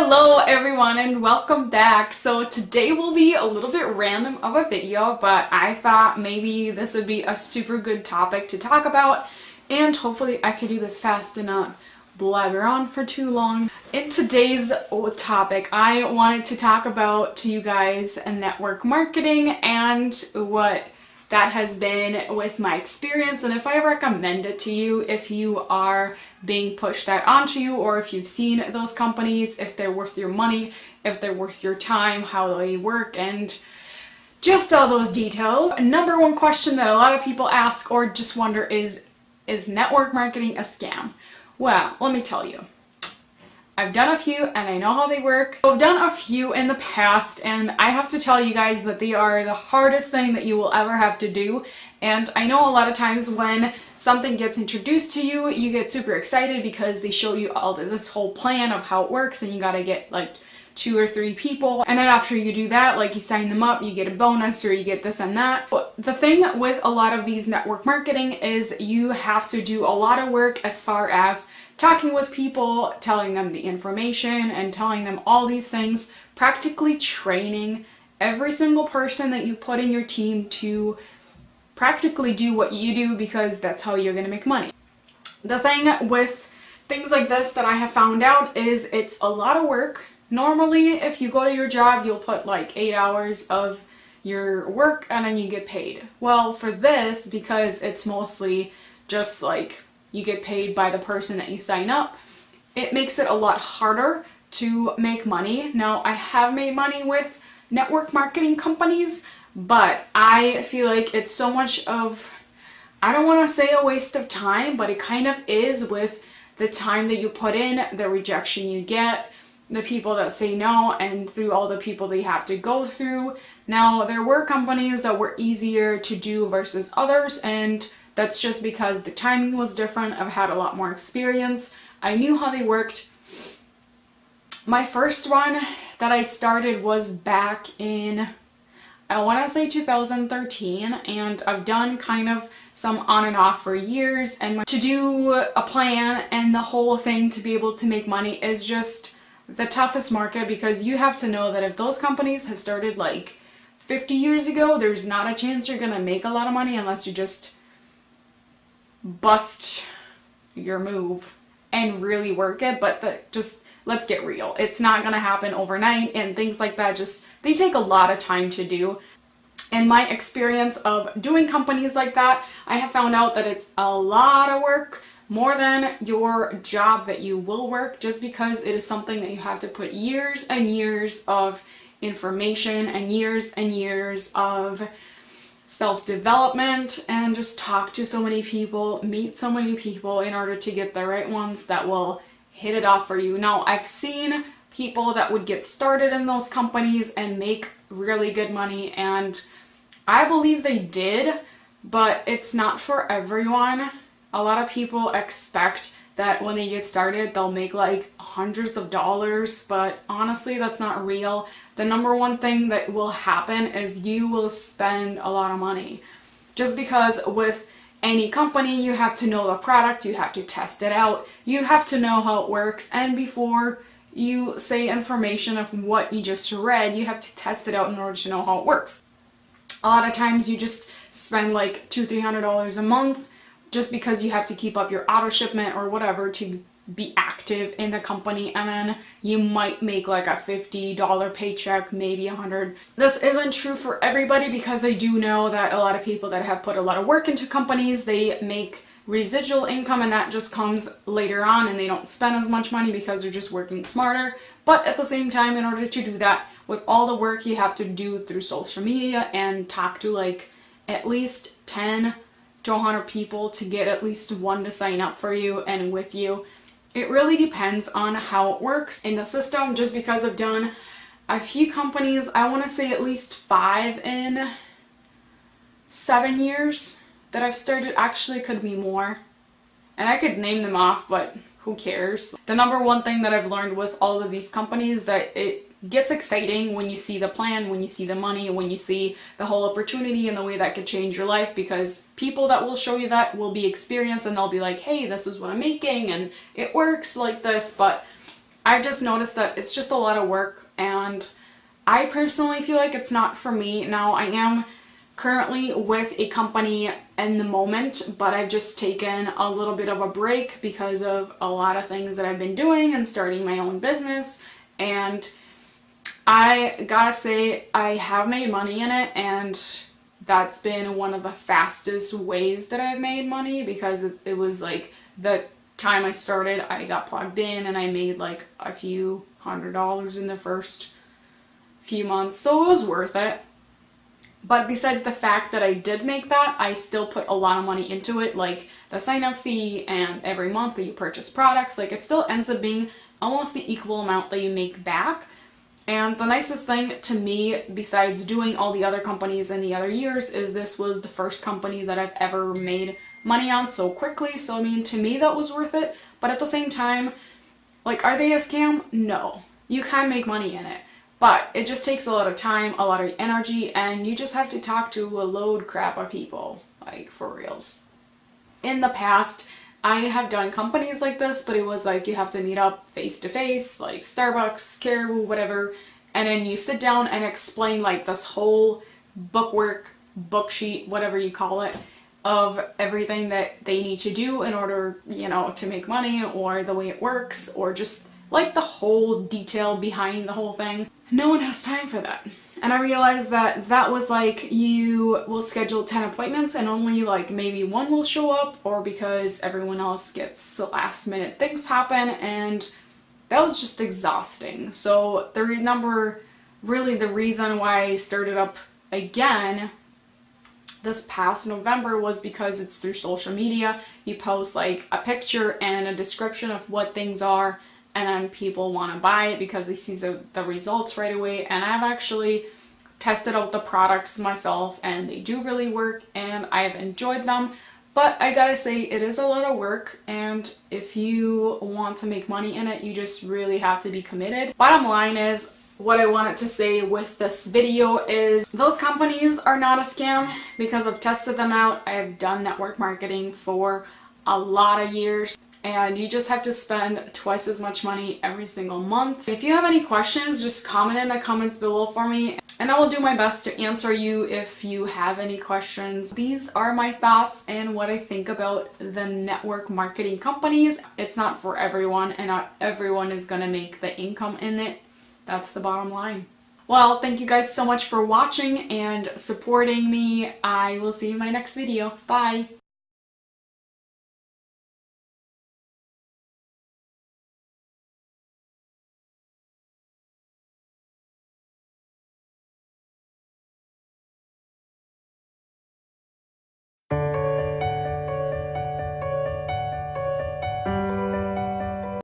Hello everyone and welcome back. So today will be a little bit random of a video, but I thought maybe this would be a super good topic to talk about, and hopefully I could do this fast and not blabber on for too long. In today's topic, I wanted to talk about to you guys network marketing and what that has been with my experience, and if I recommend it to you, if you are being pushed that onto you, or if you've seen those companies, if they're worth your money, if they're worth your time, how they work, and just all those details. Number one question that a lot of people ask or just wonder is network marketing a scam? Well, let me tell you. I've done a few and I know how they work. I've done a few in the past and I have to tell you guys that they are the hardest thing that you will ever have to do. And I know a lot of times when something gets introduced to you, you get super excited because they show you all this whole plan of how it works, and you gotta get like 2 or 3 people, and then after you do that, like you sign them up, you get a bonus or you get this and that. But the thing with a lot of these network marketing is you have to do a lot of work as far as talking with people, telling them the information and telling them all these things, practically training every single person that you put in your team to practically do what you do, because that's how you're gonna make money. The thing with things like this that I have found out is it's a lot of work. Normally, if you go to your job, you'll put like 8 hours of your work and then you get paid. Well, for this, because it's mostly just like you get paid by the person that you sign up, it makes it a lot harder to make money. Now, I have made money with network marketing companies, but I feel like it's so much of, I don't want to say a waste of time, but it kind of is, with the time that you put in, the rejection you get, the people that say no, and through all the people that you have to go through. Now, there were companies that were easier to do versus others, and that's just because the timing was different. I've had a lot more experience. I knew how they worked. My first one that I started was back in, I want to say 2013, and I've done kind of some on and off for years, and to do a plan and the whole thing to be able to make money is just the toughest market, because you have to know that if those companies have started like 50 years ago, there's not a chance you're gonna make a lot of money unless you just bust your move and really work it. But just let's get real, it's not gonna happen overnight, and things like that, just they take a lot of time to do. In my experience of doing companies like that, I have found out that it's a lot of work, more than your job that you will work, just because it is something that you have to put years and years of information and years of self-development, and just talk to so many people, meet so many people in order to get the right ones that will hit it off for you. Now, I've seen people that would get started in those companies and make really good money, and I believe they did, but it's not for everyone. A lot of people expect that when they get started, they'll make like hundreds of dollars, but honestly, that's not real. The number one thing that will happen is you will spend a lot of money. Just because with any company, you have to know the product, you have to test it out, you have to know how it works, and before you say information of what you just read, you have to test it out in order to know how it works. A lot of times you just spend like $200-300 a month just because you have to keep up your auto shipment or whatever to be active in the company, and then you might make like a $50 paycheck, maybe $100. This isn't true for everybody, because I do know that a lot of people that have put a lot of work into companies, they make residual income, and that just comes later on, and they don't spend as much money because they're just working smarter. But at the same time, in order to do that, with all the work you have to do through social media and talk to like at least 10 to 100 people to get at least one to sign up for you and with you, it really depends on how it works in the system. Just because I've done a few companies, I want to say at least 5 in 7 years that I've started. Actually, could be more, and I could name them off, but who cares? The number one thing that I've learned with all of these companies, that it gets exciting when you see the plan, when you see the money, when you see the whole opportunity and the way that could change your life, because people that will show you that will be experienced and they'll be like, hey, this is what I'm making and it works like this. But I just noticed that it's just a lot of work, and I personally feel like it's not for me. Now, I am currently with a company in the moment, but I've just taken a little bit of a break because of a lot of things that I've been doing and starting my own business. And I gotta say, I have made money in it, and that's been one of the fastest ways that I've made money, because it was like the time I started, I got plugged in and I made like a few $100s in the first few months, so it was worth it. But besides the fact that I did make that, I still put a lot of money into it, like the sign-up fee and every month that you purchase products. Like, it still ends up being almost the equal amount that you make back. And the nicest thing to me, besides doing all the other companies in the other years, is this was the first company that I've ever made money on so quickly. So I mean, to me that was worth it. But at the same time, like, are they a scam? No. You can make money in it. But it just takes a lot of time, a lot of energy, and you just have to talk to a load crap of people, like, for reals. In the past, I have done companies like this, but it was like you have to meet up face to face, like Starbucks, Caribou, whatever, and then you sit down and explain like this whole bookwork, book sheet, whatever you call it, of everything that they need to do in order, you know, to make money, or the way it works, or just like the whole detail behind the whole thing. No one has time for that. And I realized that that was like, you will schedule 10 appointments and only like maybe one will show up, or because everyone else gets last minute things happen, and that was just exhausting. So the reason why I started up again this past November was because it's through social media. You post like a picture and a description of what things are, and then people want to buy it because they see the results right away. And I've actually tested out the products myself, and they do really work, and I've enjoyed them. But I gotta say, it is a lot of work, and if you want to make money in it, you just really have to be committed. Bottom line is, what I wanted to say with this video is, those companies are not a scam, because I've tested them out. I've done network marketing for a lot of years, and you just have to spend twice as much money every single month. If you have any questions, just comment in the comments below for me, and I will do my best to answer you if you have any questions. These are my thoughts and what I think about the network marketing companies. It's not for everyone, and not everyone is gonna make the income in it. That's the bottom line. Well, thank you guys so much for watching and supporting me. I will see you in my next video. Bye!